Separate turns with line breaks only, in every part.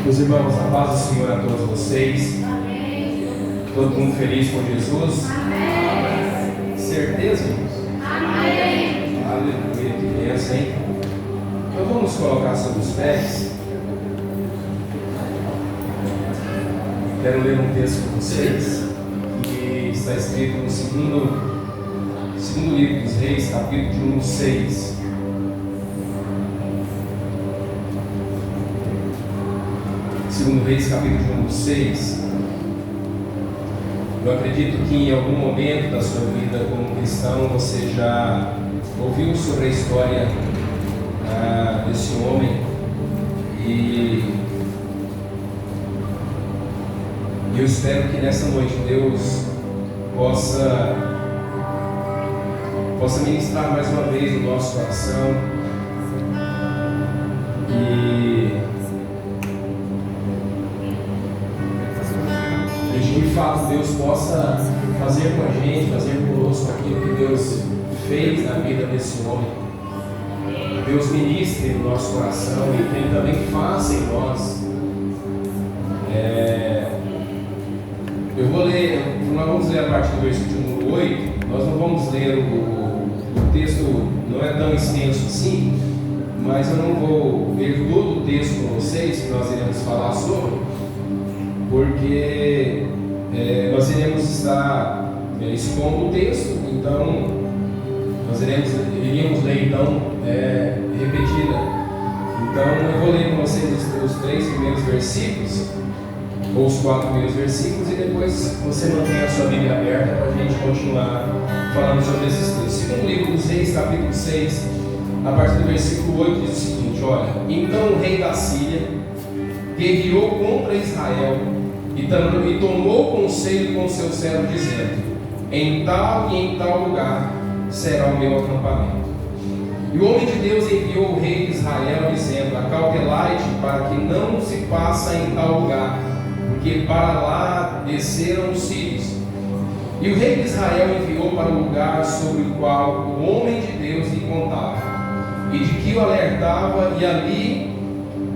Meus irmãos, a paz do Senhor a todos vocês.
Amém.
Todo mundo feliz com Jesus?
Amém.
Certeza, irmãos?
Amém.
Aleluia, que bênção, hein? Então vamos colocar sobre os pés. Quero ler um texto com vocês que está escrito no segundo livro dos Reis, capítulo de número 6. Segundo Reis, capítulo de número 6. Eu acredito que em algum momento da sua vida como cristão você já ouviu sobre a história desse homem e eu espero que nessa noite Deus possa ministrar mais uma vez no nosso coração e de fato Deus possa fazer com a gente, fazer conosco aquilo que Deus fez na vida desse homem. Deus ministre no nosso coração e que Ele também faça em nós. Nós vamos ler a partir do versículo número 8. Nós não vamos ler o texto, não é tão extenso assim, mas eu não vou ler todo o texto com vocês que nós iremos falar sobre, porque nós iremos estar expondo o texto, então nós iríamos ler então repetida. Então eu vou ler com vocês os 3 primeiros versículos, ou os 4 primeiros versículos, e depois você mantém a sua Bíblia aberta para a gente continuar falando sobre esses textos. Segundo livro dos Reis, capítulo 6, a partir do versículo 8 diz o seguinte: olha, então o rei da Síria guerreou contra Israel e tomou conselho com seu servo, dizendo: em tal e em tal lugar será o meu acampamento. E o homem de Deus enviou o rei de Israel, dizendo: acautelai-te para que não se passe em tal lugar, porque para lá desceram os sírios. E o rei de Israel enviou para o lugar sobre o qual o homem de Deus lhe contava, e de que o alertava, e ali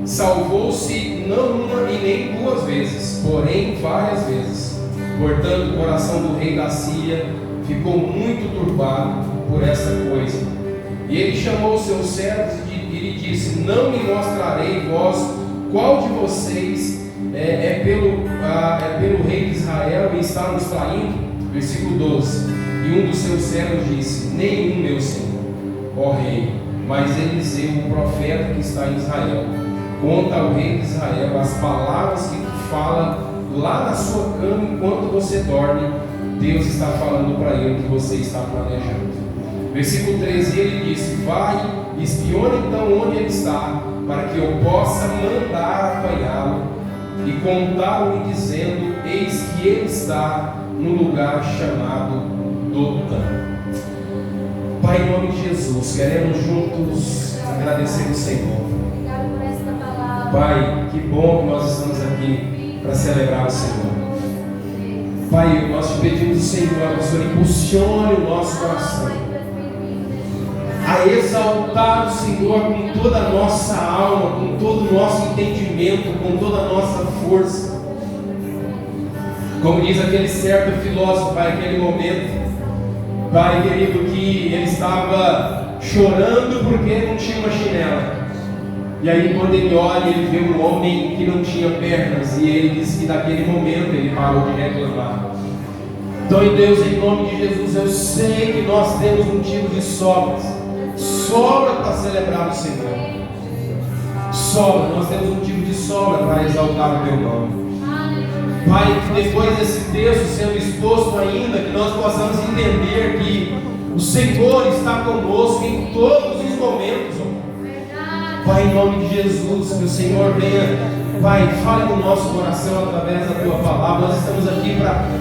salvou-se não uma e nem 2 vezes, porém várias vezes. Portanto, o coração do rei da Síria ficou muito turbado por esta coisa. E ele chamou os seus servos e lhe disse: não me mostrarei vós qual de vocês é pelo rei de Israel e está nos traindo? Versículo 12. E um dos seus servos disse: nenhum, meu senhor, ó rei, mas Eliseu, o profeta que está em Israel, conta ao rei de Israel as palavras que tu fala lá na sua cama enquanto você dorme. Deus está falando para ele o que você está planejando. Versículo 13, ele disse: vai, espiona então onde ele está, para que eu possa mandar apanhá-lo e contá-lo, dizendo: eis que ele está no lugar chamado Dotã. Pai, em nome de Jesus, queremos juntos agradecer o Senhor. Pai, que bom que nós estamos aqui para celebrar o Senhor. Pai, nós te pedimos, Senhor, que o Senhor impulsione o nosso coração a exaltar o Senhor com toda a nossa alma, com todo o nosso entendimento, com toda a nossa força. Como diz aquele certo filósofo, Pai, naquele momento, Pai querido, que ele estava chorando porque não tinha uma chinela. E aí quando ele olha, ele vê um homem que não tinha pernas, e ele diz que naquele momento ele parou de reclamar. Então, Deus, em nome de Jesus, eu sei que nós temos motivo de sobra para celebrar o Senhor. Nós temos motivo de sobra para exaltar o teu nome. Pai, que depois desse texto sendo exposto ainda, que nós possamos entender que o Senhor está conosco em todos os momentos. Pai, em nome de Jesus, que o Senhor venha, Pai, fale no nosso coração através da Tua palavra. Nós estamos aqui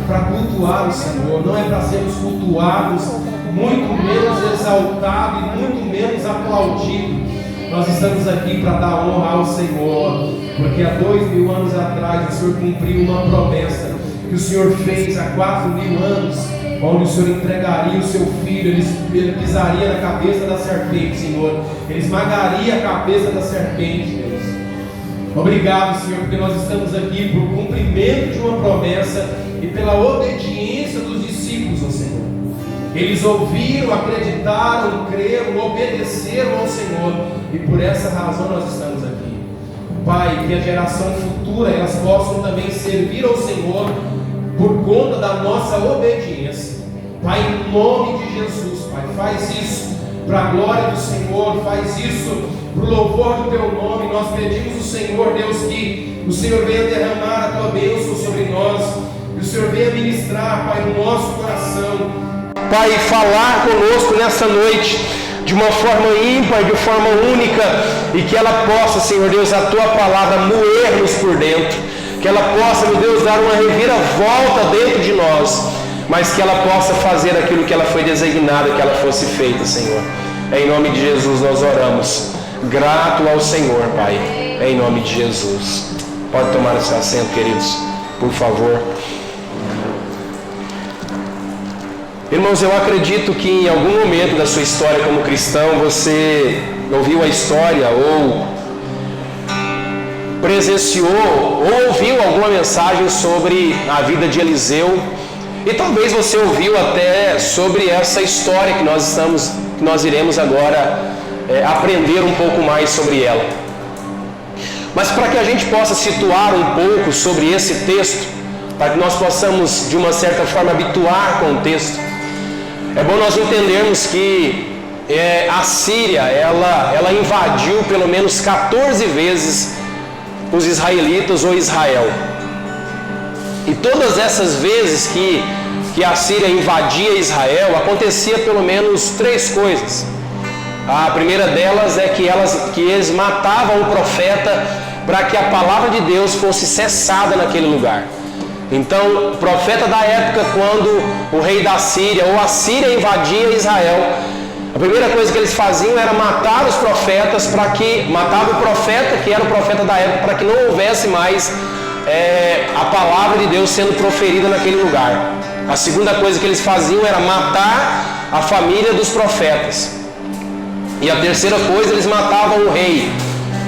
para cultuar o Senhor, não é para sermos cultuados, muito menos exaltados e muito menos aplaudidos. Nós estamos aqui para dar honra ao Senhor, porque há 2000 anos atrás o Senhor cumpriu uma promessa que o Senhor fez há 4000 anos, onde o Senhor entregaria o seu filho, ele pisaria na cabeça da serpente, Senhor, ele esmagaria a cabeça da serpente, Deus. Obrigado, Senhor, porque nós estamos aqui por cumprimento de uma promessa e pela obediência dos discípulos ao Senhor. Eles ouviram, acreditaram, creram, obedeceram ao Senhor, e por essa razão nós estamos aqui. Pai, que a geração futura elas possam também servir ao Senhor por conta da nossa obediência. Pai, em nome de Jesus, Pai, faz isso para a glória do Senhor, faz isso para o louvor do Teu nome. Nós pedimos ao Senhor, Deus, que o Senhor venha derramar a Tua bênção sobre nós, que o Senhor venha ministrar, Pai, no nosso coração. Pai, falar conosco nessa noite de uma forma ímpar, de forma única, e que ela possa, Senhor Deus, a Tua palavra moer-nos por dentro, que ela possa, meu Deus, dar uma reviravolta dentro de nós, mas que ela possa fazer aquilo que ela foi designada que ela fosse feita, Senhor. Em nome de Jesus nós oramos, grato ao Senhor, Pai, em nome de Jesus. Pode tomar o seu assento, queridos, por favor. Irmãos, eu acredito que em algum momento da sua história como cristão, você ouviu a história ou presenciou ou ouviu alguma mensagem sobre a vida de Eliseu, e talvez você ouviu até sobre essa história que nós iremos agora aprender um pouco mais sobre ela. Mas para que a gente possa situar um pouco sobre esse texto, para que nós possamos de uma certa forma habituar com o texto, é bom nós entendermos que a Síria, ela invadiu pelo menos 14 vezes os israelitas ou Israel. E todas essas vezes que a Síria invadia Israel, acontecia pelo menos 3 coisas. A primeira delas é que eles matavam o profeta para que a palavra de Deus fosse cessada naquele lugar. Então, o profeta da época, quando o rei da Síria ou a Síria invadia Israel, a primeira coisa que eles faziam era matar os profetas, matava o profeta, que era o profeta da época, para que não houvesse mais a palavra de Deus sendo proferida naquele lugar. A segunda coisa que eles faziam era matar a família dos profetas. E a terceira coisa, eles matavam o rei.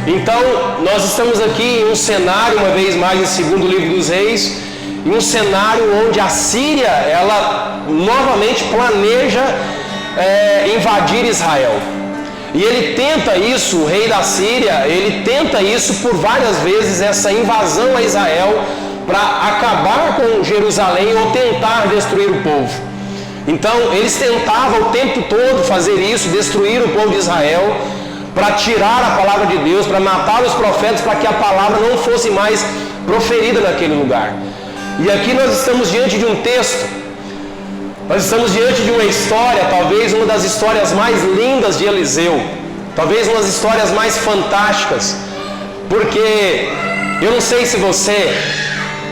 Então, nós estamos aqui em um cenário, uma vez mais, em segundo livro dos reis, em um cenário onde a Síria, ela novamente planeja invadir Israel. E ele tenta isso, o rei da Síria, ele tenta isso por várias vezes, essa invasão a Israel, para acabar com Jerusalém ou tentar destruir o povo. Então, eles tentavam o tempo todo fazer isso, destruir o povo de Israel, para tirar a palavra de Deus, para matar os profetas, para que a palavra não fosse mais proferida naquele lugar. E aqui nós estamos diante de um texto, nós estamos diante de uma história, talvez uma das histórias mais lindas de Eliseu, talvez uma das histórias mais fantásticas, porque eu não sei se você,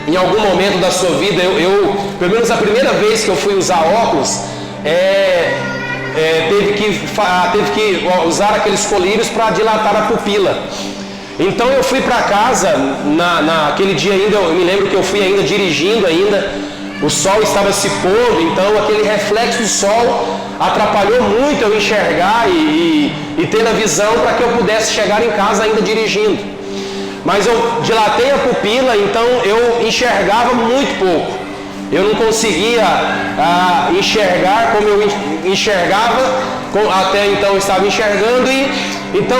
em algum momento da sua vida, pelo menos a primeira vez que eu fui usar óculos, teve que usar aqueles colírios para dilatar a pupila. Então eu fui para casa, naquele dia ainda, eu me lembro que eu fui ainda dirigindo ainda, o sol estava se pondo, então aquele reflexo do sol atrapalhou muito eu enxergar e ter a visão para que eu pudesse chegar em casa ainda dirigindo. Mas eu dilatei a pupila, então eu enxergava muito pouco. Eu não conseguia enxergar como eu enxergava, até então eu estava enxergando, e então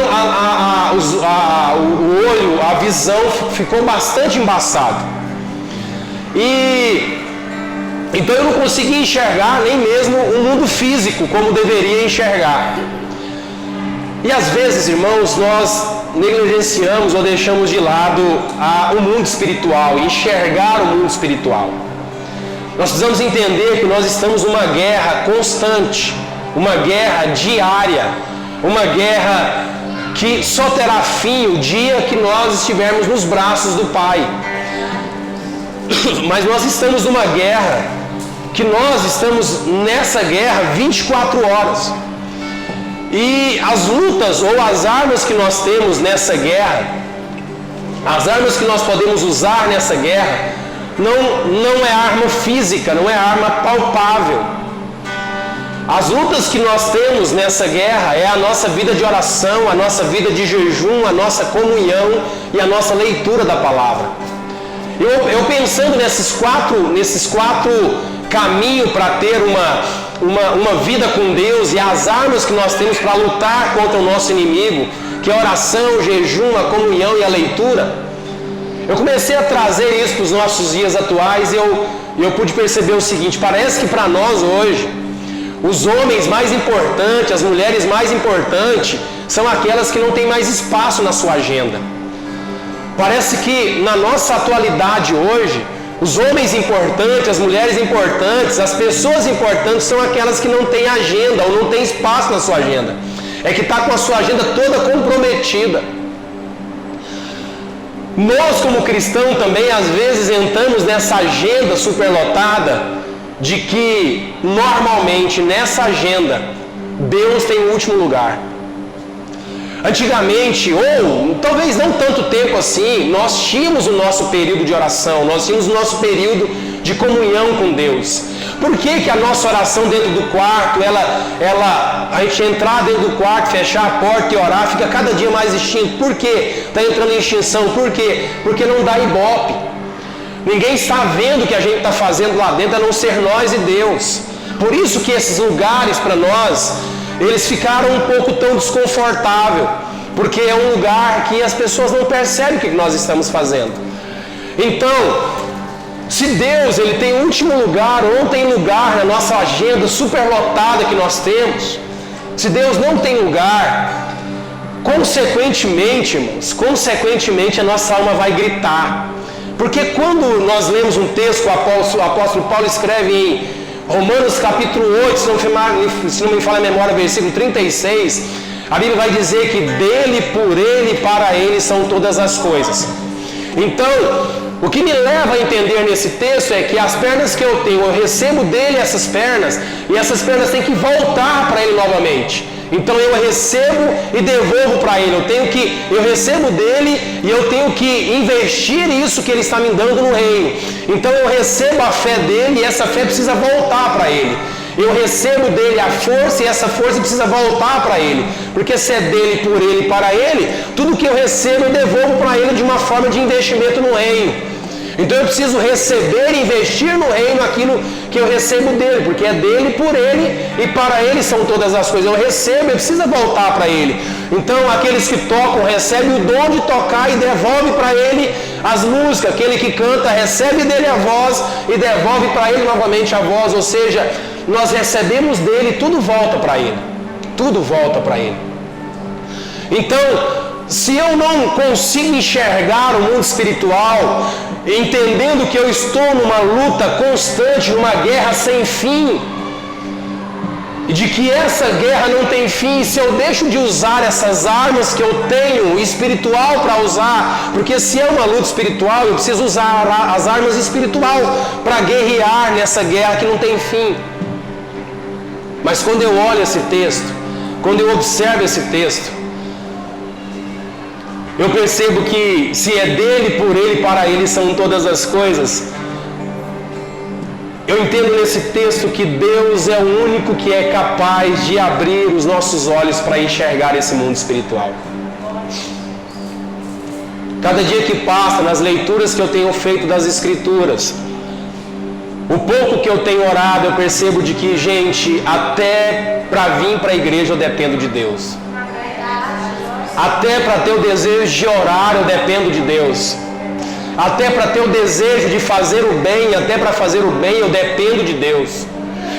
o olho, a visão ficou bastante embaçado. Então eu não conseguia enxergar nem mesmo o mundo físico como deveria enxergar. E às vezes, irmãos, nós negligenciamos ou deixamos de lado o mundo espiritual, enxergar o mundo espiritual. Nós precisamos entender que nós estamos numa guerra constante, uma guerra diária, uma guerra que só terá fim o dia que nós estivermos nos braços do Pai. Mas nós estamos numa guerra, que nós estamos nessa guerra 24 horas. E as lutas ou as armas que nós temos nessa guerra, as armas que nós podemos usar nessa guerra, não é arma física, não é arma palpável.
As lutas que nós temos nessa guerra é a nossa vida de oração, a nossa vida de jejum, a nossa comunhão e a nossa leitura da palavra. Eu pensando nesses quatro caminhos para ter uma vida com Deus e as armas que nós temos para lutar contra o nosso inimigo, que é a oração, o jejum, a comunhão e a leitura, eu comecei a trazer isso para os nossos dias atuais e eu pude perceber o seguinte: parece que para nós hoje, os homens mais importantes, as mulheres mais importantes, são aquelas que não têm mais espaço na sua agenda. Parece que na nossa atualidade hoje, os homens importantes, as mulheres importantes, as pessoas importantes são aquelas que não têm agenda ou não têm espaço na sua agenda. É que está com a sua agenda toda comprometida. Nós, como cristãos, também às vezes entramos nessa agenda superlotada de que normalmente nessa agenda Deus tem o último lugar. Antigamente, ou talvez não tanto tempo assim, nós tínhamos o nosso período de oração, nós tínhamos o nosso período de comunhão com Deus. Por que a nossa oração dentro do quarto, a gente entrar dentro do quarto, fechar a porta e orar, fica cada dia mais extinto? Por quê? Está entrando em extinção. Por quê? Porque não dá ibope. Ninguém está vendo o que a gente está fazendo lá dentro, a não ser nós e Deus. Por isso que esses lugares para nós, eles ficaram um pouco tão desconfortáveis, porque é um lugar que as pessoas não percebem o que nós estamos fazendo. Então, se Deus ele tem o último lugar, ou não tem lugar na nossa agenda superlotada que nós temos, se Deus não tem lugar, consequentemente, irmãos, a nossa alma vai gritar. Porque quando nós lemos um texto que o apóstolo Paulo escreve em Romanos capítulo 8, se não me falha a memória, versículo 36, a Bíblia vai dizer que dele, por ele e para ele são todas as coisas. Então, o que me leva a entender nesse texto é que as pernas que eu tenho, eu recebo dele essas pernas, e essas pernas têm que voltar para ele novamente. Então eu recebo e devolvo para ele. Eu recebo dele e eu tenho que investir isso que ele está me dando no reino. Então eu recebo a fé dele e essa fé precisa voltar para ele. Eu recebo dele a força e essa força precisa voltar para ele. Porque se é dele, por ele e para ele, tudo que eu recebo eu devolvo para ele de uma forma de investimento no reino. Então eu preciso receber e investir no reino aquilo que eu recebo dele, porque é dele, por ele e para ele são todas as coisas. Eu recebo, eu preciso voltar para ele. Então aqueles que tocam recebem o dom de tocar e devolve para ele as músicas. Aquele que canta recebe dele a voz e devolve para ele novamente a voz. Ou seja, nós recebemos dele e tudo volta para ele. Tudo volta para ele. Então, se eu não consigo enxergar o mundo espiritual, entendendo que eu estou numa luta constante, numa guerra sem fim, e de que essa guerra não tem fim, se eu deixo de usar essas armas que eu tenho espiritual para usar, porque se é uma luta espiritual, eu preciso usar as armas espirituais para guerrear nessa guerra que não tem fim. Mas quando eu olho esse texto, quando eu observo esse texto, eu percebo que se é dele, por ele, para ele são todas as coisas. Eu entendo nesse texto que Deus é o único que é capaz de abrir os nossos olhos para enxergar esse mundo espiritual. Cada dia que passa, nas leituras que eu tenho feito das Escrituras, o pouco que eu tenho orado, eu percebo de que, gente, até para vir para a igreja eu dependo de Deus. Até para ter o desejo de orar eu dependo de Deus. Até para ter o desejo de fazer o bem, até para fazer o bem eu dependo de Deus.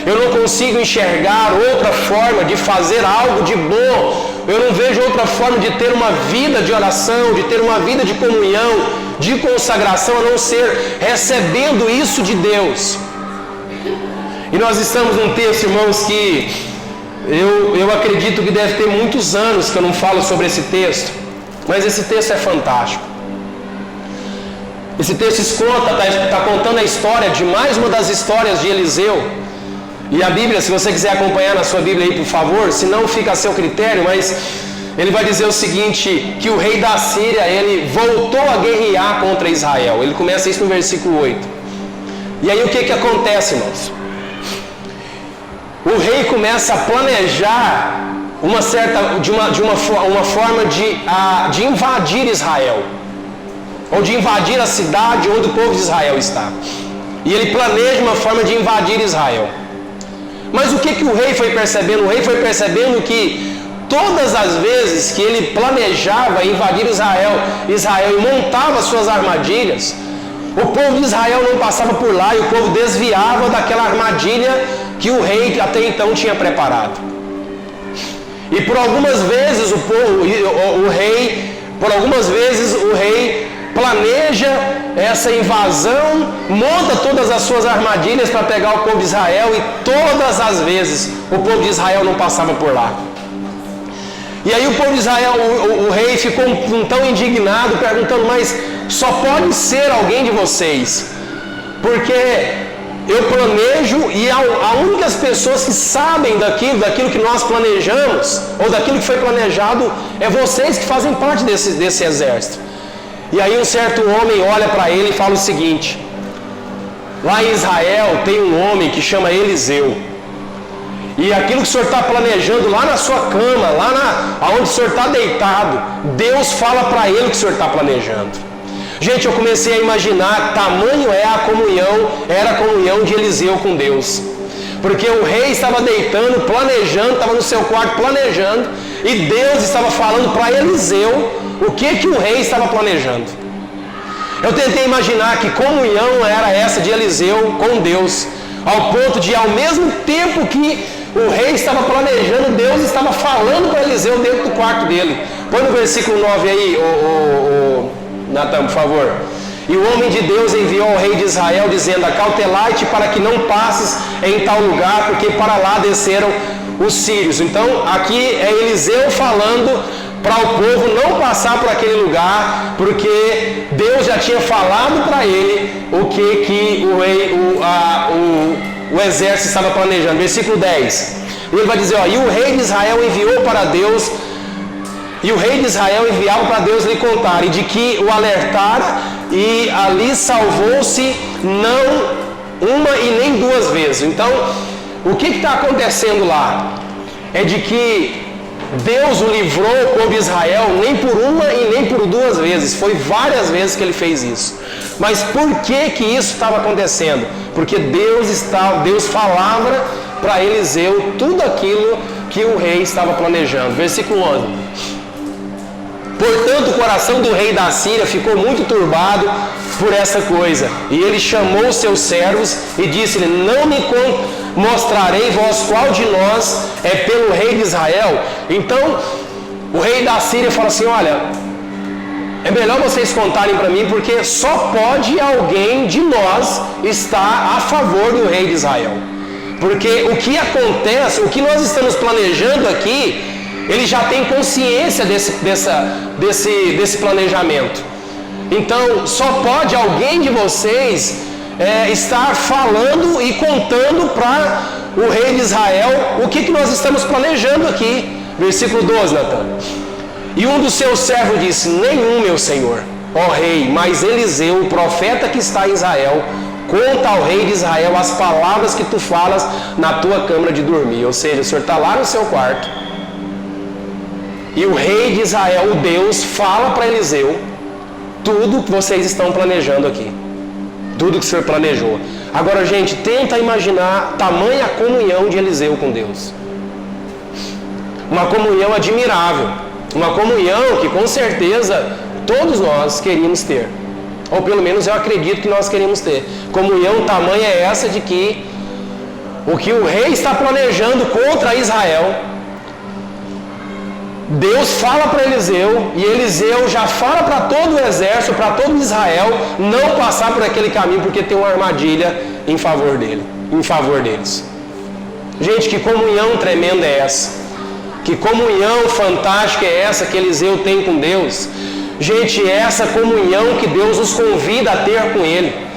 Eu não consigo enxergar outra forma de fazer algo de bom. Eu não vejo outra forma de ter uma vida de oração, de ter uma vida de comunhão, de consagração, a não ser recebendo isso de Deus. E nós estamos num texto, irmãos, que eu acredito que deve ter muitos anos que eu não falo sobre esse texto, mas esse texto é fantástico. Esse texto está contando a história de mais uma das histórias de Eliseu. E a Bíblia, se você quiser acompanhar na sua Bíblia aí, por favor, se não fica a seu critério, mas ele vai dizer o seguinte, que o rei da Síria, ele voltou a guerrear contra Israel. Ele começa isso no versículo 8. E aí o que acontece, irmãos? o rei começa a planejar uma forma de invadir Israel, ou de invadir a cidade onde o povo de Israel está. E ele planeja uma forma de invadir Israel. Mas o que o rei foi percebendo? O rei foi percebendo que todas as vezes que ele planejava invadir Israel e montava suas armadilhas, o povo de Israel não passava por lá e o povo desviava daquela armadilha que o rei até então tinha preparado. E por algumas vezes o rei planeja essa invasão, monta todas as suas armadilhas para pegar o povo de Israel, e todas as vezes o povo de Israel não passava por lá. E aí o povo de Israel, o rei ficou tão indignado, perguntando: mas só pode ser alguém de vocês, porque eu planejo e a únicas pessoas que sabem daquilo que nós planejamos, ou daquilo que foi planejado, é vocês que fazem parte desse exército. E aí um certo homem olha para ele e fala o seguinte: lá em Israel tem um homem que chama Eliseu, e aquilo que o senhor está planejando lá na sua cama, onde o senhor está deitado, Deus fala para ele o que o senhor está planejando. Gente, eu comecei a imaginar tamanho era a comunhão de Eliseu com Deus. Porque o rei estava deitando, planejando, estava no seu quarto planejando, e Deus estava falando para Eliseu o que o rei estava planejando. Eu tentei imaginar que comunhão era essa de Eliseu com Deus, ao ponto de, ao mesmo tempo que o rei estava planejando, Deus estava falando para Eliseu dentro do quarto dele. Põe no versículo 9 aí, Natan, por favor. E o homem de Deus enviou ao rei de Israel, dizendo: acautelai-te para que não passes em tal lugar, porque para lá desceram os sírios. Então aqui é Eliseu falando para o povo não passar por aquele lugar, porque Deus já tinha falado para ele o que o exército estava planejando. Versículo 10. Ele vai dizer: e o rei de Israel enviou para Deus, e o rei de Israel enviava para Deus lhe contar, e de que o alertara, e ali salvou-se não uma e nem duas vezes. Então, o que está acontecendo lá? É de que Deus o livrou, o povo de Israel, nem por uma e nem por duas vezes. Foi várias vezes que ele fez isso. Mas por que isso estava acontecendo? Porque Deus falava para Eliseu tudo aquilo que o rei estava planejando. Versículo 11. Portanto, o coração do rei da Síria ficou muito turbado por essa coisa. E ele chamou seus servos e disse-lhe: não me mostrarei vós qual de nós é pelo rei de Israel? Então, o rei da Síria fala assim: olha, é melhor vocês contarem para mim, porque só pode alguém de nós estar a favor do rei de Israel. Porque o que acontece, o que nós estamos planejando aqui, ele já tem consciência desse planejamento. Então, só pode alguém de vocês estar falando e contando para o rei de Israel o que nós estamos planejando aqui. Versículo 12, Natan. E um dos seus servos disse: nenhum, meu senhor, ó rei, mas Eliseu, o profeta que está em Israel, conta ao rei de Israel as palavras que tu falas na tua câmara de dormir. Ou seja, o senhor está lá no seu quarto, e o rei de Israel, o Deus, fala para Eliseu tudo que vocês estão planejando aqui. Tudo que o senhor planejou. Agora, gente, tenta imaginar tamanha comunhão de Eliseu com Deus. Uma comunhão admirável. Uma comunhão que com certeza todos nós queríamos ter. Ou pelo menos eu acredito que nós queríamos ter. Comunhão tamanha é essa de que o que o rei está planejando contra Israel, Deus fala para Eliseu, e Eliseu já fala para todo o exército, para todo Israel, não passar por aquele caminho, porque tem uma armadilha em favor deles. Gente, que comunhão tremenda é essa? Que comunhão fantástica é essa que Eliseu tem com Deus? Gente, é essa comunhão que Deus nos convida a ter com Ele.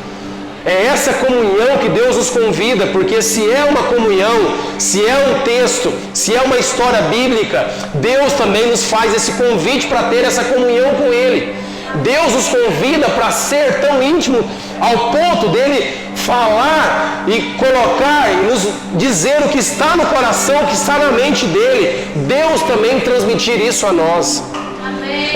É essa comunhão que Deus nos convida, porque se é uma comunhão, se é um texto, se é uma história bíblica, Deus também nos faz esse convite para ter essa comunhão com Ele. Deus nos convida para ser tão íntimo ao ponto dele falar e colocar e nos dizer o que está no coração, o que está na mente dele. Deus também transmitir isso a nós.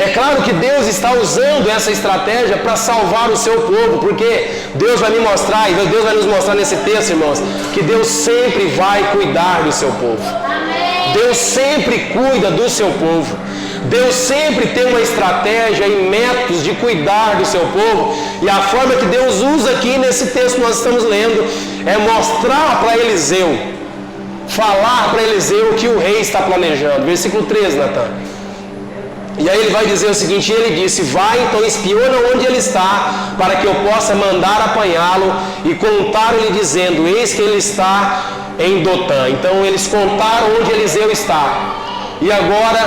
É claro que Deus está usando essa estratégia para salvar o seu povo, porque Deus vai me mostrar, e Deus vai nos mostrar nesse texto, irmãos, que Deus sempre vai cuidar do seu povo. Deus sempre cuida do seu povo. Deus sempre tem uma estratégia e métodos de cuidar do seu povo. E a forma que Deus usa aqui nesse texto que nós estamos lendo é mostrar para Eliseu, falar para Eliseu o que o rei está planejando. Versículo 13, Natan. E aí ele vai dizer o seguinte: ele disse: vai, então espiona onde ele está, para que eu possa mandar apanhá-lo. E contaram-lhe dizendo: eis que ele está em Dotã. Então eles contaram onde Eliseu está. E agora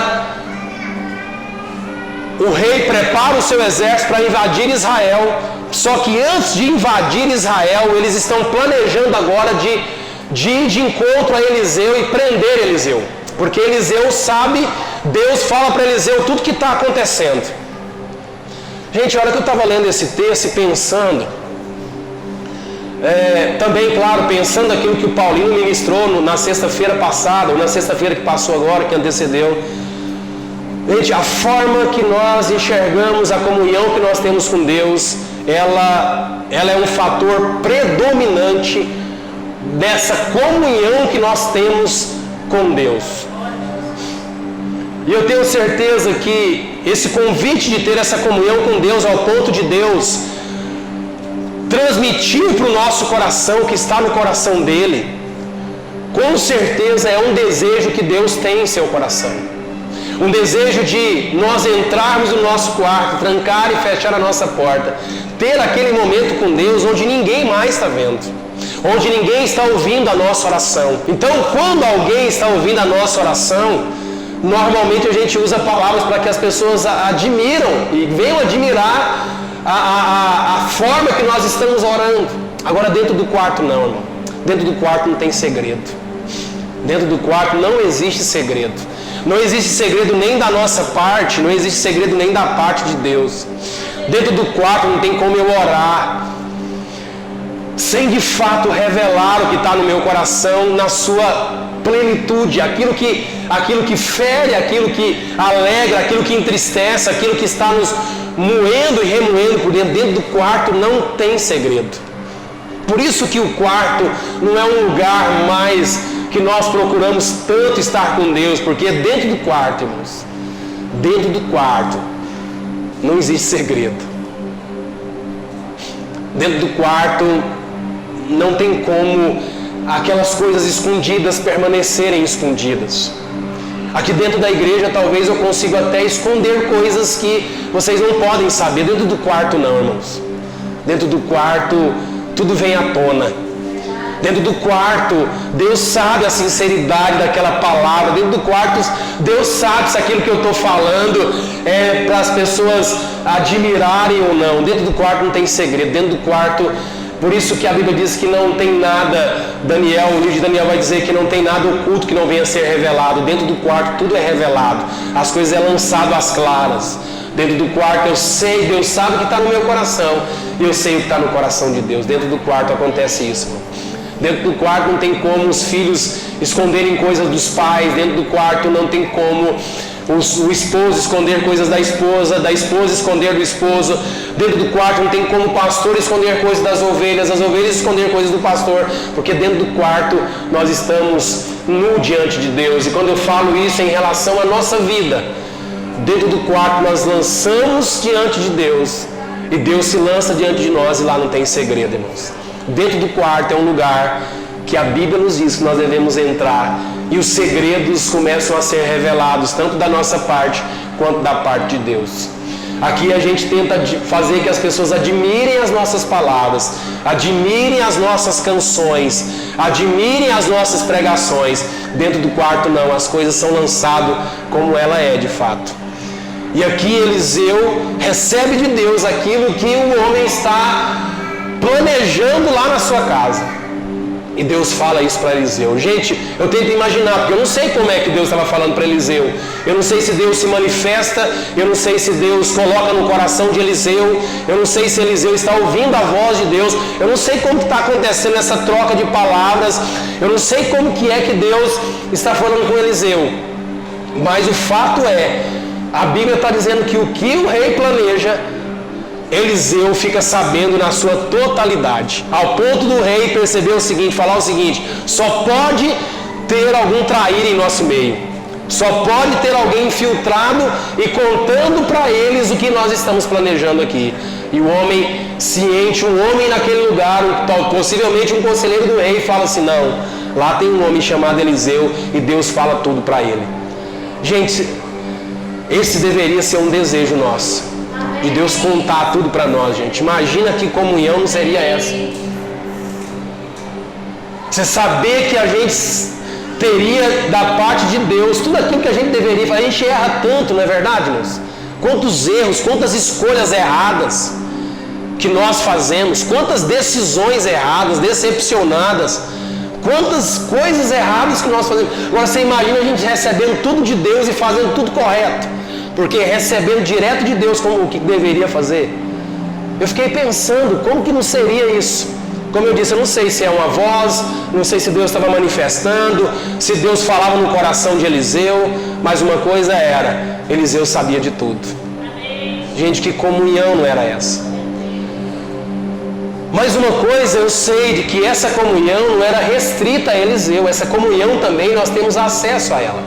o rei prepara o seu exército para invadir Israel. Só que antes de invadir Israel, eles estão planejando agora de ir de encontro a Eliseu e prender Eliseu. Porque Eliseu sabe, Deus fala para Eliseu tudo que está acontecendo. Gente, a hora que eu estava lendo esse texto e pensando, também, claro, pensando aquilo que o Paulinho ministrou na sexta-feira passada, ou na sexta-feira que passou agora, que antecedeu. Gente, a forma que nós enxergamos a comunhão que nós temos com Deus, ela é um fator predominante dessa comunhão que nós temos com Deus. E eu tenho certeza que esse convite de ter essa comunhão com Deus, ao ponto de Deus transmitir para o nosso coração, que está no coração dele, com certeza é um desejo que Deus tem em seu coração. Um desejo de nós entrarmos no nosso quarto, trancar e fechar a nossa porta, ter aquele momento com Deus onde ninguém mais está vendo, onde ninguém está ouvindo a nossa oração. Então, quando alguém está ouvindo a nossa oração, normalmente a gente usa palavras para que as pessoas admiram e venham admirar a forma que nós estamos orando. Agora, dentro do quarto não, irmão. Dentro do quarto não tem segredo. Dentro do quarto não existe segredo. Não existe segredo nem da nossa parte, não existe segredo nem da parte de Deus. Dentro do quarto não tem como eu orar sem de fato revelar o que está no meu coração na sua plenitude, aquilo que fere, aquilo que alegra, aquilo que entristece, aquilo que está nos moendo e remoendo por dentro. Dentro do quarto não tem segredo. Por isso que o quarto não é um lugar mais que nós procuramos tanto estar com Deus, porque dentro do quarto, irmãos, dentro do quarto não existe segredo. Dentro do quarto não tem como aquelas coisas escondidas permanecerem escondidas. Aqui dentro da igreja talvez eu consiga até esconder coisas que vocês não podem saber. Dentro do quarto não, irmãos. Dentro do quarto tudo vem à tona. Dentro do quarto Deus sabe a sinceridade daquela palavra. Dentro do quarto Deus sabe se aquilo que eu estou falando é para as pessoas admirarem ou não. Dentro do quarto não tem segredo. Dentro do quarto, por isso que a Bíblia diz que não tem nada, o livro de Daniel vai dizer que não tem nada oculto que não venha a ser revelado. Dentro do quarto tudo é revelado, as coisas é lançado às claras. Dentro do quarto eu sei, Deus sabe o que está no meu coração, e eu sei o que está no coração de Deus. Dentro do quarto acontece isso, irmão. Dentro do quarto não tem como os filhos esconderem coisas dos pais. Dentro do quarto não tem como o esposo esconder coisas da esposa esconder do esposo. Dentro do quarto não tem como o pastor esconder coisas das ovelhas, as ovelhas esconder coisas do pastor, porque dentro do quarto nós estamos nu diante de Deus. E quando eu falo isso em relação à nossa vida, dentro do quarto nós lançamos diante de Deus, e Deus se lança diante de nós, e lá não tem segredo, irmãos. Dentro do quarto é um lugar que a Bíblia nos diz que nós devemos entrar, e os segredos começam a ser revelados, tanto da nossa parte quanto da parte de Deus. Aqui a gente tenta fazer que as pessoas admirem as nossas palavras, admirem as nossas canções, admirem as nossas pregações. Dentro do quarto não, as coisas são lançadas como ela é de fato. E aqui Eliseu recebe de Deus aquilo que o homem está planejando lá na sua casa. E Deus fala isso para Eliseu. Gente, eu tento imaginar, porque eu não sei como é que Deus estava falando para Eliseu. Eu não sei se Deus se manifesta, eu não sei se Deus coloca no coração de Eliseu, eu não sei se Eliseu está ouvindo a voz de Deus, eu não sei como está acontecendo essa troca de palavras, eu não sei como que é que Deus está falando com Eliseu. Mas o fato é, a Bíblia está dizendo que o que o rei planeja, Eliseu fica sabendo na sua totalidade, ao ponto do rei perceber o seguinte, falar o seguinte: só pode ter algum traíra em nosso meio, só pode ter alguém infiltrado e contando para eles o que nós estamos planejando aqui. E o homem ciente, um homem naquele lugar, possivelmente um conselheiro do rei, fala assim: não, lá tem um homem chamado Eliseu e Deus fala tudo para ele. Gente, esse deveria ser um desejo nosso, de Deus contar tudo para nós, gente. Imagina que comunhão não seria essa. Você saber que a gente teria da parte de Deus tudo aquilo que a gente deveria fazer. A gente erra tanto, não é verdade, irmãos? Quantos erros, quantas escolhas erradas que nós fazemos, quantas decisões erradas, decepcionadas, quantas coisas erradas que nós fazemos. Agora você imagina a gente recebendo tudo de Deus e fazendo tudo correto, porque recebendo direto de Deus como o que deveria fazer. Eu fiquei pensando, como que não seria isso? Como eu disse, eu não sei se é uma voz, não sei se Deus estava manifestando, se Deus falava no coração de Eliseu, mas uma coisa era, Eliseu sabia de tudo. Gente, que comunhão não era essa? Mas uma coisa eu sei, de que essa comunhão não era restrita a Eliseu, essa comunhão também nós temos acesso a ela.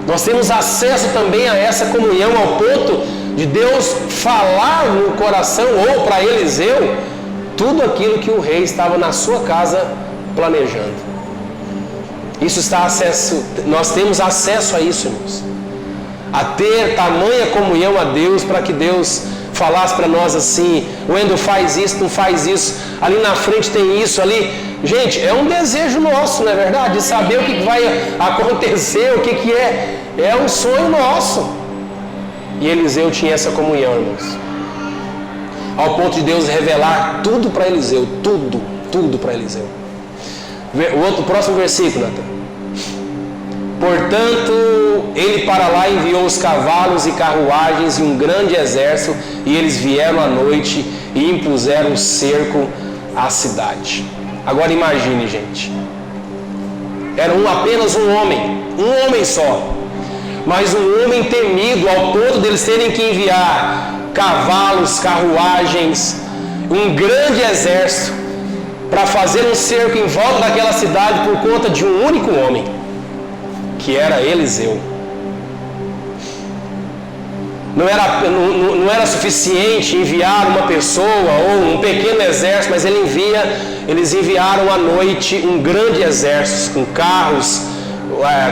Nós temos acesso também a essa comunhão ao ponto de Deus falar no coração ou para Eliseu tudo aquilo que o rei estava na sua casa planejando. Isso está acesso, nós temos acesso a isso, irmãos. A ter tamanha comunhão a Deus, para que Deus falasse para nós assim: Wendel, faz isso, não faz isso, ali na frente tem isso, ali. Gente, é um desejo nosso, não é verdade? De saber o que vai acontecer, o que é. É um sonho nosso. E Eliseu tinha essa comunhão, irmãos, ao ponto de Deus revelar tudo para Eliseu, tudo para Eliseu. O próximo versículo, Natan. Portanto, ele para lá enviou os cavalos e carruagens e um grande exército, e eles vieram à noite e impuseram cerco à cidade. Agora imagine, gente, era apenas um homem só, mas um homem temido ao ponto deles terem que enviar cavalos, carruagens, um grande exército para fazer um cerco em volta daquela cidade por conta de um único homem, que era Eliseu. Não era suficiente enviar uma pessoa ou um pequeno exército, mas eles enviaram à noite um grande exército com carros,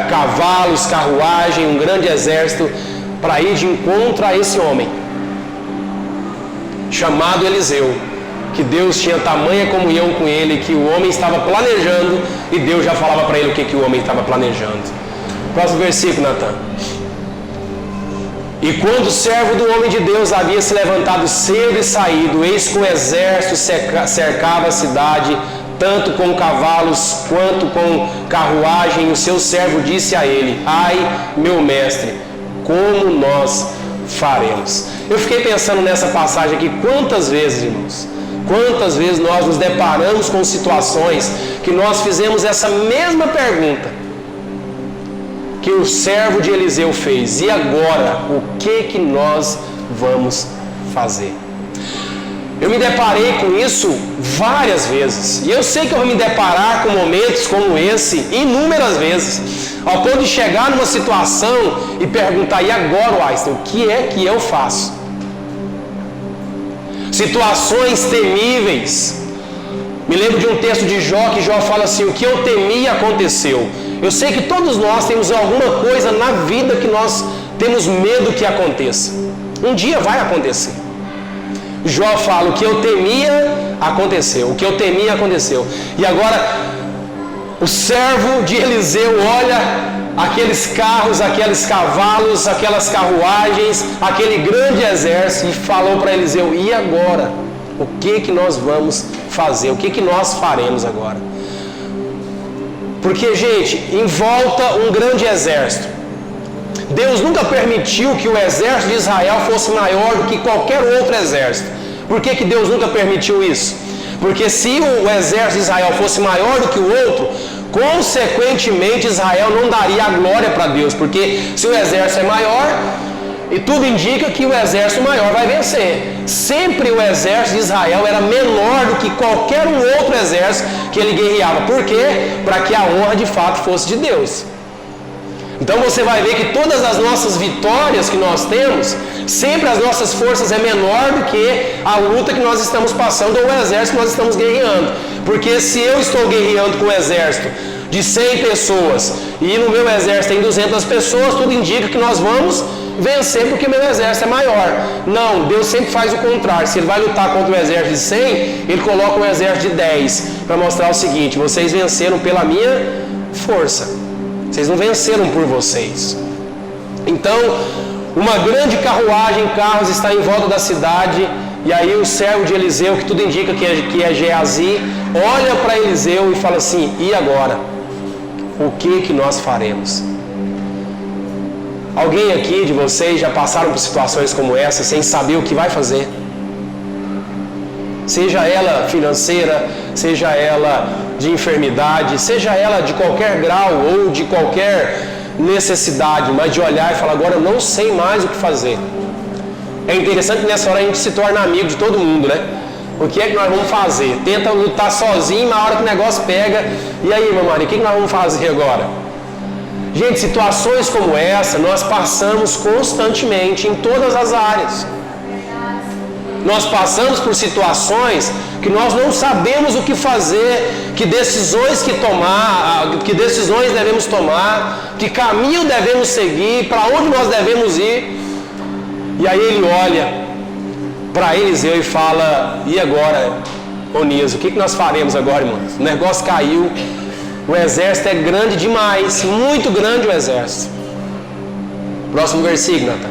cavalos, carruagem, um grande exército para ir de encontro a esse homem chamado Eliseu, que Deus tinha tamanha comunhão com ele, que o homem estava planejando e Deus já falava para ele o que o homem estava planejando. Próximo versículo, Natan. E quando o servo do homem de Deus havia se levantado cedo e saído, eis que o exército cercava a cidade, tanto com cavalos quanto com carruagem. O seu servo disse a ele: ai, meu mestre, como nós faremos? Eu fiquei pensando nessa passagem aqui, quantas vezes, irmãos, quantas vezes nós nos deparamos com situações que nós fizemos essa mesma pergunta que o servo de Eliseu fez: e agora, o que nós vamos fazer? Eu me deparei com isso várias vezes, e eu sei que eu vou me deparar com momentos como esse inúmeras vezes, ao ponto de chegar numa situação e perguntar: e agora, Einstein, o que é que eu faço? Situações temíveis. Me lembro de um texto de Jó, que Jó fala assim: o que eu temia aconteceu. Eu sei que todos nós temos alguma coisa na vida que nós temos medo que aconteça. Um dia vai acontecer. Jó fala: o que eu temia aconteceu, o que eu temia aconteceu. E agora o servo de Eliseu olha aqueles carros, aqueles cavalos, aquelas carruagens, aquele grande exército, e falou para Eliseu: e agora? O que nós vamos fazer, o que nós faremos agora. Porque, gente, em volta um grande exército. Deus nunca permitiu que o exército de Israel fosse maior do que qualquer outro exército. Por que Deus nunca permitiu isso? Porque se o exército de Israel fosse maior do que o outro, consequentemente Israel não daria a glória para Deus. Porque se o exército é maior, e tudo indica que o exército maior vai vencer. Sempre o exército de Israel era menor do que qualquer um outro exército que ele guerreava. Por quê? Para que a honra de fato fosse de Deus. Então você vai ver que todas as nossas vitórias que nós temos, sempre as nossas forças é menor do que a luta que nós estamos passando ou o exército que nós estamos guerreando. Porque se eu estou guerreando com um exército de 100 pessoas e no meu exército tem 200 pessoas, tudo indica que nós vamos vencer porque meu exército é maior. Não, Deus sempre faz o contrário. Se ele vai lutar contra um exército de 100, ele coloca um exército de 10 para mostrar o seguinte: vocês venceram pela minha força, vocês não venceram por vocês. Então, uma grande carruagem, carros está em volta da cidade. E aí o servo de Eliseu, que tudo indica que é Geazi, olha para Eliseu e fala assim: e agora? O que nós faremos? Alguém aqui de vocês já passaram por situações como essa sem saber o que vai fazer? Seja ela financeira, seja ela de enfermidade, seja ela de qualquer grau ou de qualquer necessidade, mas de olhar e falar: agora eu não sei mais o que fazer. É interessante que nessa hora a gente se torna amigo de todo mundo, né? O que é que nós vamos fazer? Tenta lutar sozinho, na hora que o negócio pega, e aí, meu marido, o que nós vamos fazer agora? Gente, situações como essa nós passamos constantemente em todas as áreas. Nós passamos por situações que nós não sabemos o que fazer, que decisões que decisões devemos tomar, que caminho devemos seguir, para onde nós devemos ir. E aí ele olha para Eliseu e fala: e agora, Onias, o que nós faremos agora, irmãos? O negócio caiu, o exército é grande demais, muito grande o exército. Próximo versículo, Natan.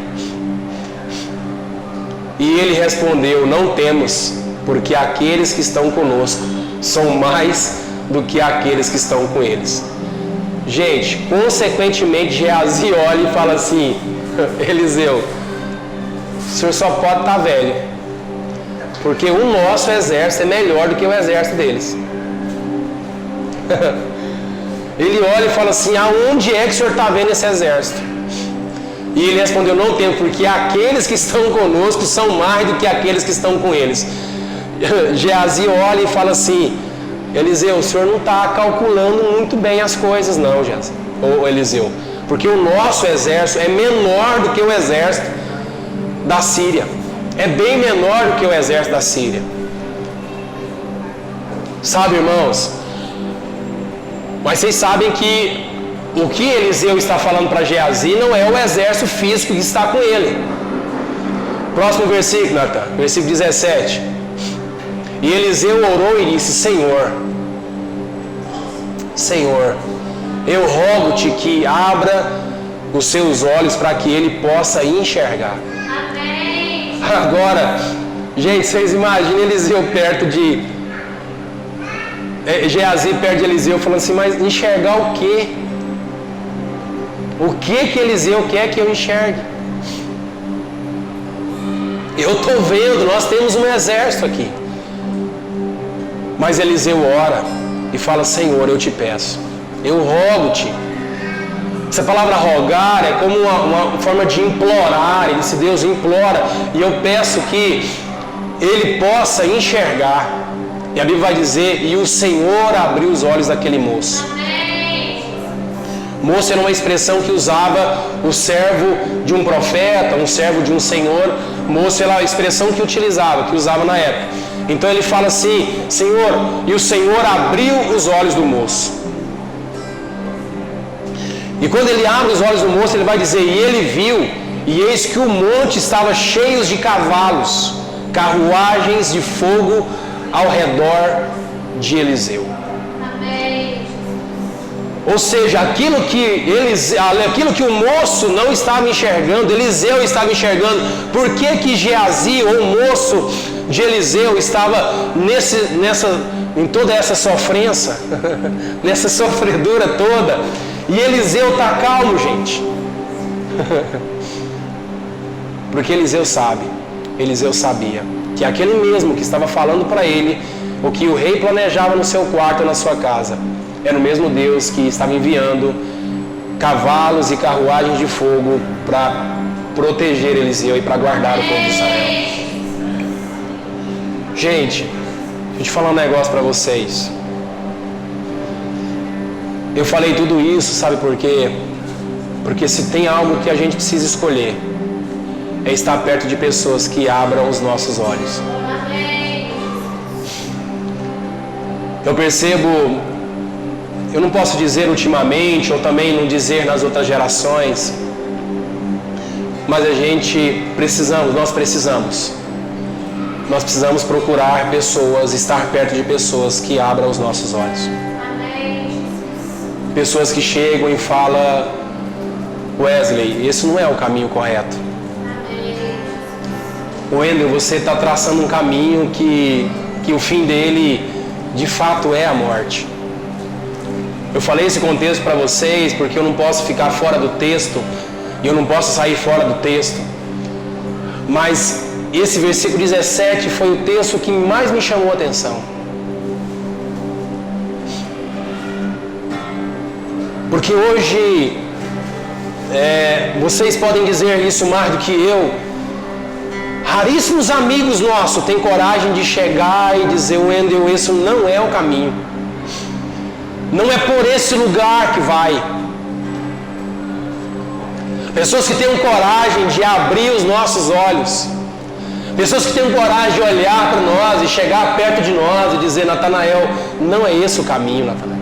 E ele respondeu: não temos, porque aqueles que estão conosco são mais do que aqueles que estão com eles. Gente, consequentemente Geazi olha e fala assim: Eliseu, o senhor só pode estar velho, porque o nosso exército é melhor do que o exército deles. Ele olha e fala assim: aonde é que o senhor está vendo esse exército? E ele respondeu: não tenho, porque aqueles que estão conosco são mais do que aqueles que estão com eles. Geazi olha e fala assim: Eliseu, o senhor não está calculando muito bem as coisas não, Geazi, ou Eliseu, porque o nosso exército é menor do que o exército da Síria, é bem menor do que o exército da Síria. Sabe, irmãos, mas vocês sabem que o que Eliseu está falando para Geazi não é o exército físico que está com ele. Próximo versículo, Natan, versículo 17. E Eliseu orou e disse: Senhor, eu rogo-te que abra os seus olhos para que ele possa enxergar.
Amém.
Agora, gente, vocês imaginam Eliseu perto de Geazi perto de Eliseu, falando assim: mas enxergar o quê? O que Eliseu quer que eu enxergue? Eu estou vendo, nós temos um exército aqui. Mas Eliseu ora e fala: Senhor, eu te peço, eu rogo-te. Essa palavra rogar é como uma forma de implorar. Ele disse: Deus, implora, e eu peço que ele possa enxergar. E a Bíblia vai dizer: e o Senhor abriu os olhos daquele moço. Moço era uma expressão que usava o servo de um profeta, um servo de um senhor. Moço era a expressão que usava na época. Então ele fala assim: Senhor, e o Senhor abriu os olhos do moço. E quando ele abre os olhos do moço, ele vai dizer: e ele viu, e eis que o monte estava cheio de cavalos, carruagens de fogo ao redor de Eliseu. Ou seja, aquilo que o moço não estava enxergando, Eliseu estava enxergando. Por que Geazi, ou o moço, de Eliseu estava em toda essa sofrência, nessa sofredura toda, e Eliseu está calmo, gente. Porque Eliseu sabia que aquele mesmo que estava falando para ele o que o rei planejava no seu quarto ou na sua casa, era o mesmo Deus que estava enviando cavalos e carruagens de fogo para proteger Eliseu e para guardar o povo de Israel. Gente, deixa eu falar um negócio para vocês. Eu falei tudo isso, sabe por quê? Porque se tem algo que a gente precisa escolher, é estar perto de pessoas que abram os nossos olhos. Eu percebo, eu não posso dizer ultimamente, ou também não dizer nas outras gerações, mas nós precisamos procurar pessoas, estar perto de pessoas que abram os nossos olhos. Pessoas que chegam e falam: Wesley, esse não é o caminho correto. Wendel, você está traçando um caminho que o fim dele de fato é a morte. Eu falei esse contexto para vocês porque eu não posso ficar fora do texto e eu não posso sair fora do texto. Mas esse versículo 17 foi o texto que mais me chamou a atenção. Porque hoje, vocês podem dizer isso mais do que eu, raríssimos amigos nossos têm coragem de chegar e dizer: Wendel, esse não é o caminho. Não é por esse lugar que vai. Pessoas que tenham coragem de abrir os nossos olhos. Pessoas que tenham coragem de olhar para nós e chegar perto de nós e dizer: Natanael, não é esse o caminho, Natanael.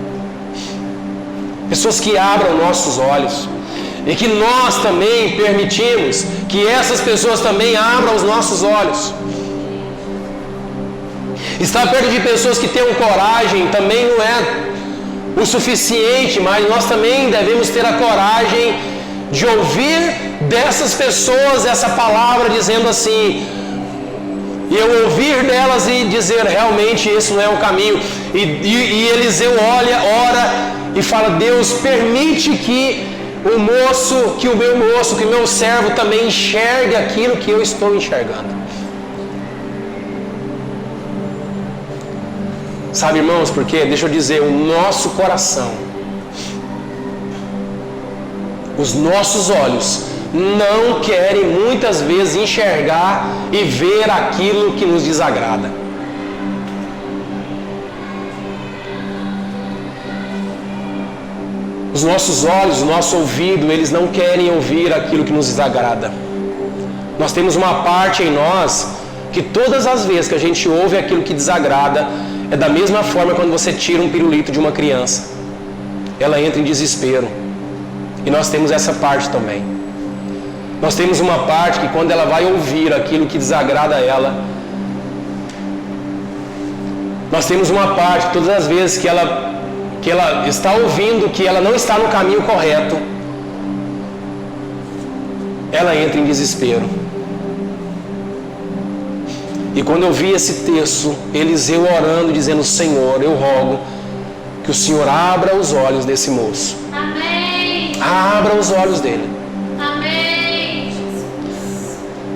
Pessoas que abram nossos olhos. E que nós também permitimos que essas pessoas também abram os nossos olhos. Estar perto de pessoas que tenham coragem também não é o suficiente, mas nós também devemos ter a coragem de ouvir dessas pessoas essa palavra dizendo assim, e eu ouvir delas e dizer: realmente esse não é o caminho. E Eliseu ora e fala: Deus, permite que o meu servo também enxergue aquilo que eu estou enxergando. Sabe, irmãos, porque, deixa eu dizer, o nosso coração, os nossos olhos não querem muitas vezes enxergar e ver aquilo que nos desagrada. Os nossos olhos, o nosso ouvido, eles não querem ouvir aquilo que nos desagrada. Nós temos uma parte em nós que todas as vezes que a gente ouve aquilo que desagrada, é da mesma forma quando você tira um pirulito de uma criança. Ela entra em desespero. E nós temos essa parte também. Nós temos uma parte que quando ela vai ouvir aquilo que desagrada a ela, nós temos uma parte que todas as vezes que ela está ouvindo que ela não está no caminho correto, ela entra em desespero. E quando eu vi esse texto, Eliseu orando, dizendo: Senhor, eu rogo que o Senhor abra os olhos desse moço.
Amém.
Abra os olhos dele.
Amém.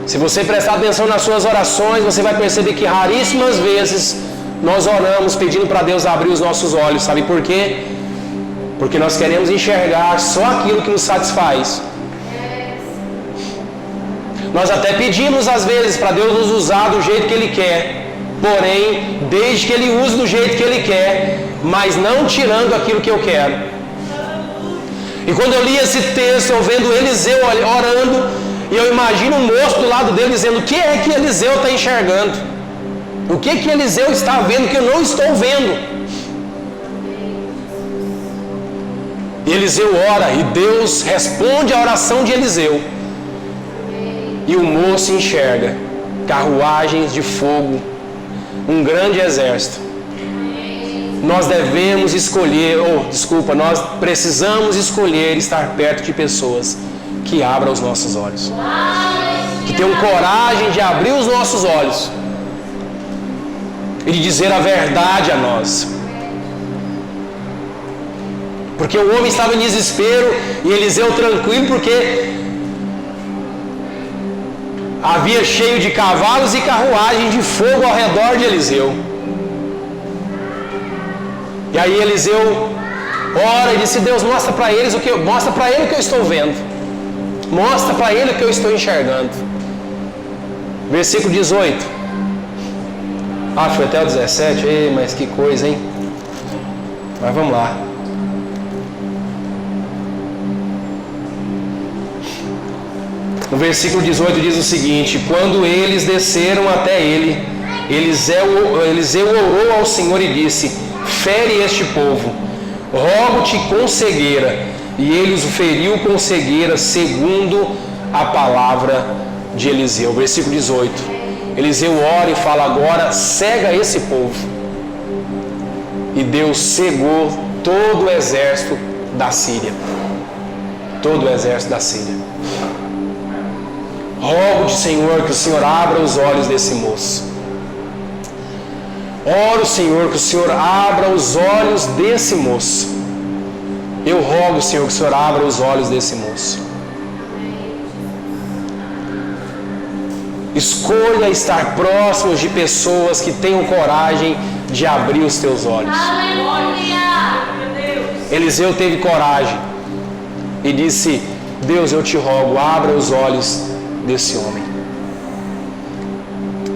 Se você prestar atenção nas suas orações, você vai perceber que raríssimas vezes nós oramos pedindo para Deus abrir os nossos olhos. Sabe por quê? Porque nós queremos enxergar só aquilo que nos satisfaz. Nós até pedimos às vezes para Deus nos usar do jeito que Ele quer, porém, desde que Ele use do jeito que Ele quer, mas não tirando aquilo que eu quero. E quando eu li esse texto, eu vendo Eliseu orando, e eu imagino um moço do lado dele dizendo: o que é que Eliseu está enxergando? O que que Eliseu está vendo que eu não estou vendo? E Eliseu ora e Deus responde a oração de Eliseu. E o moço enxerga carruagens de fogo, um grande exército. Nós devemos escolher, nós precisamos escolher estar perto de pessoas que abram os nossos olhos. Que tenham coragem de abrir os nossos olhos e de dizer a verdade a nós. Porque o homem estava em desespero e Eliseu tranquilo, porque havia cheio de cavalos e carruagem de fogo ao redor de Eliseu. E aí Eliseu ora e disse: Deus, mostra para ele o que eu estou vendo. Mostra para ele o que eu estou enxergando. Versículo 18. Foi até o 17. Ei, mas que coisa, hein? Mas vamos lá. No versículo 18 diz o seguinte: quando eles desceram até ele, Eliseu orou ao Senhor e disse: fere este povo, rogo-te com cegueira. E ele os feriu com cegueira, segundo a palavra de Eliseu. Versículo 18. Eliseu ora e fala: agora cega esse povo. E Deus cegou todo o exército da Síria. Todo o exército da Síria. Rogo-te, Senhor, que o Senhor abra os olhos desse moço. Oro, Senhor, que o Senhor abra os olhos desse moço. Eu rogo, Senhor, que o Senhor abra os olhos desse moço. Escolha estar próximos de pessoas que tenham coragem de abrir os teus olhos.
Aleluia!
Eliseu teve coragem e disse: Deus, eu te rogo, abra os olhos desse homem.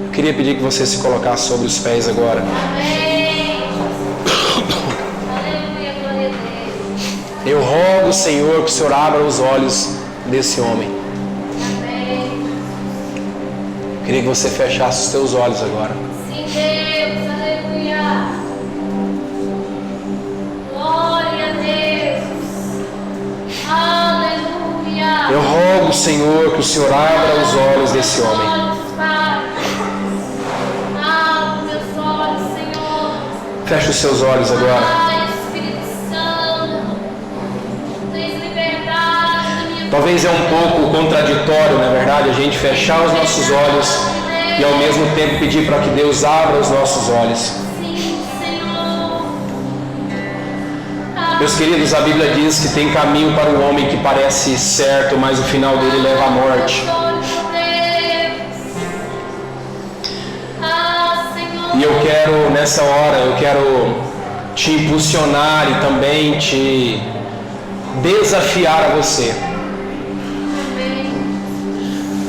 Eu queria pedir que você se colocasse sobre os pés agora.
Amém. Aleluia, glória a Deus.
Eu rogo, Senhor, que o Senhor abra os olhos desse homem.
Amém.
Eu queria que você fechasse os teus olhos agora.
Sim, Deus, aleluia. Glória a Deus. Aleluia.
Eu rogo, Senhor, que o Senhor abra os olhos desse homem. Feche os seus olhos agora. Talvez é um pouco contraditório, na verdade, a gente fechar os nossos olhos e ao mesmo tempo pedir para que Deus abra os nossos olhos. Meus queridos, a Bíblia diz que tem caminho para o homem que parece certo, mas o final dele leva à morte. E eu quero, nessa hora, eu quero te impulsionar e também te desafiar a você.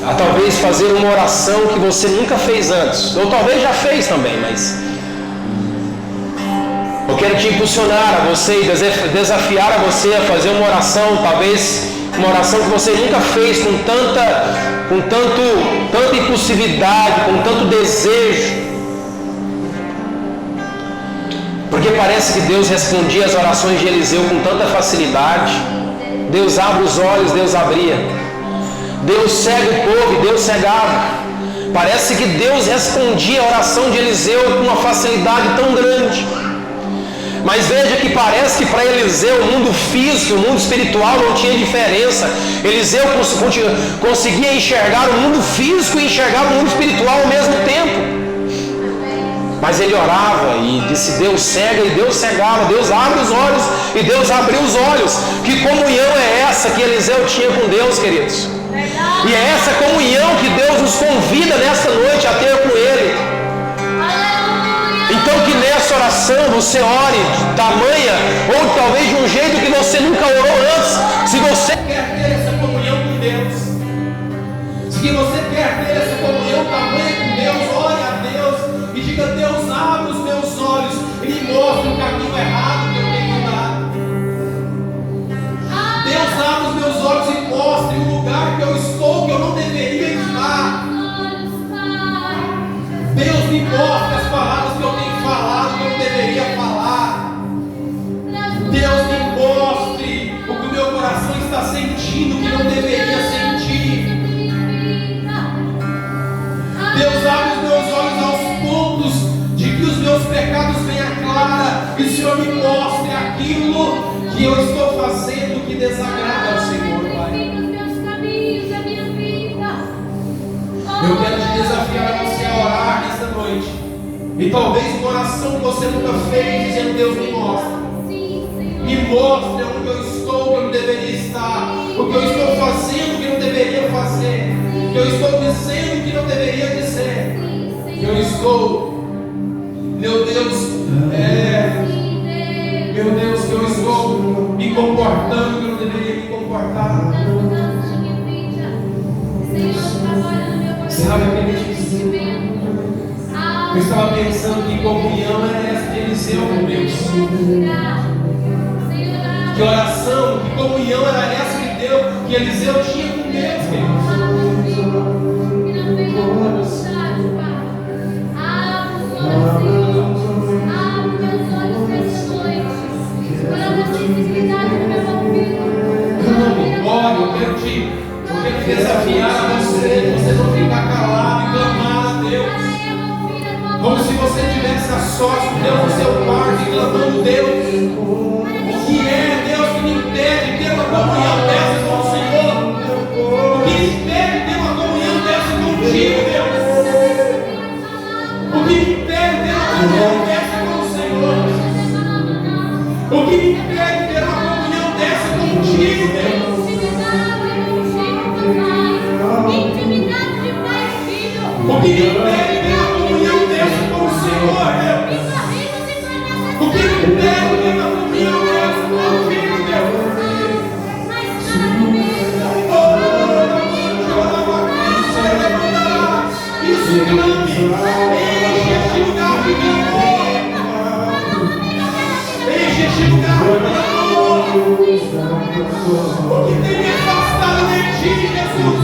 A talvez fazer uma oração que você nunca fez antes. Ou talvez já fez também, mas eu quero te impulsionar a você e desafiar a você a fazer uma oração, talvez uma oração que você nunca fez com tanta impulsividade, com tanto desejo. Porque parece que Deus respondia às orações de Eliseu com tanta facilidade. Deus abre os olhos, Deus abria. Deus cega o povo e Deus cegava. Parece que Deus respondia a oração de Eliseu com uma facilidade tão grande. Mas veja que parece que para Eliseu o mundo físico e o mundo espiritual não tinha diferença. Eliseu conseguia enxergar o mundo físico e enxergar o mundo espiritual ao mesmo tempo. Mas ele orava e disse: Deus cega, e Deus cegava. Deus abre os olhos e Deus abriu os olhos. Que comunhão é essa que Eliseu tinha com Deus, queridos? E é essa comunhão que Deus nos convida nesta noite a ter com Ele. Então que nessa oração você ore de tamanha, ou talvez de um jeito que você nunca orou antes. Se você quer ter essa comunhão com Deus, se você quer ter essa comunhão tamanha com Deus, ore a Deus e diga: Deus, abre os meus olhos e me mostre o caminho errado que eu tenho andado. Deus, abre os meus olhos e mostre o lugar que eu estou, que eu não deveria estar. Deus, me mostre as palavras que eu tenho falado, que eu não deveria falar. Deus, me mostre o que o meu coração está sentindo, que não deveria sentir. Deus, abre os meus olhos aos pontos de que os meus pecados venham à clara e o Senhor me mostre aquilo que eu estou fazendo que desagrada ao Senhor, Pai. Eu quero te desafiar a você a orar nesta noite
E talvez uma oração que você nunca fez, dizendo: Deus, me mostra. Me mostre onde eu estou, que eu não deveria estar. O que eu estou fazendo, que não deveria fazer. O que eu estou dizendo, que não deveria dizer. Que eu estou, meu Deus, que eu estou me comportando, que eu não deveria me comportar. Sabe, eu estava pensando que comunhão era essa de Eliseu com Deus. Que oração, que comunhão era essa que Eliseu tinha com Deus, queridos. Olha, eu quero te desafiar a você não ficar calado e clamar a Deus. Como se você estivesse a sós com Deus no seu quarto e clamando: Deus, o que é, Deus, que me impede de ter uma comunhão dessa com o Senhor? O que me impede de ter uma comunhão dessa contigo, Deus? O que me impede de ter uma comunhão dessa com o Senhor? O que me impede de ter uma comunhão dessa contigo, Deus? O que me impede de ter uma comunhão dessa com o Senhor, Deus? O que me impede de ter uma comunhão dessa contigo, Deus? Isso, clame. Enche este lugar de amor. Enche este lugar de amor. O que tem me afastado de ti, Jesus?